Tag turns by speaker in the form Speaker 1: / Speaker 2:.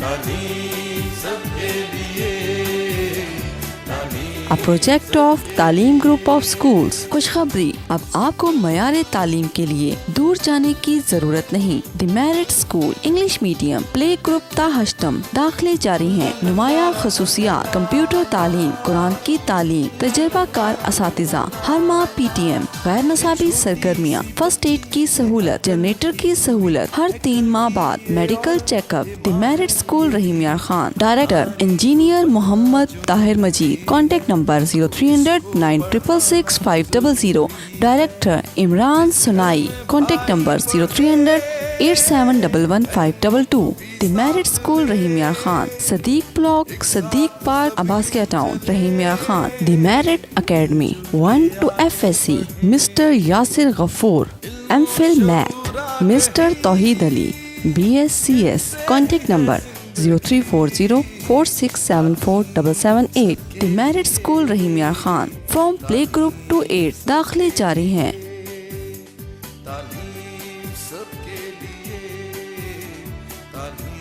Speaker 1: تعلیم سب کے لیے،
Speaker 2: A project of تعلیم گروپ آف اسکولز۔ خوشخبری، اب آپ کو معیار تعلیم کے لیے دور جانے کی ضرورت نہیں۔ The merit school English medium play group تا ہشتم داخلے جاری ہیں۔ نمایاں خصوصیات، کمپیوٹر تعلیم، قرآن کی تعلیم، تجربہ کار اساتذہ، ہر ماہ پی ٹی ایم، غیر نصابی سرگرمیاں، فرسٹ ایڈ کی سہولت، جنریٹر کی سہولت، ہر 3 ماہ بعد medical check up. The merit school Rahim Yar Khan, director engineer Muhammad Tahir Majeed, contact number 0300-966500، director Imran Sanai, contact number 0300-8711-522۔ The merit school Rahim Yar Khan, Siddique block, Siddique park, Abbasia town, Rahim Yar Khan. The merit academy 1 to FSC، mister Yasir Ghafoor, M Phil math, mister Tauheed Ali, BScs، contact number 0340-4674-778۔ The merit school Rahim Yar Khan, from play group to 8 داخلے جاری ہیں۔
Speaker 1: تعلیم سب کے لیے، تعلیم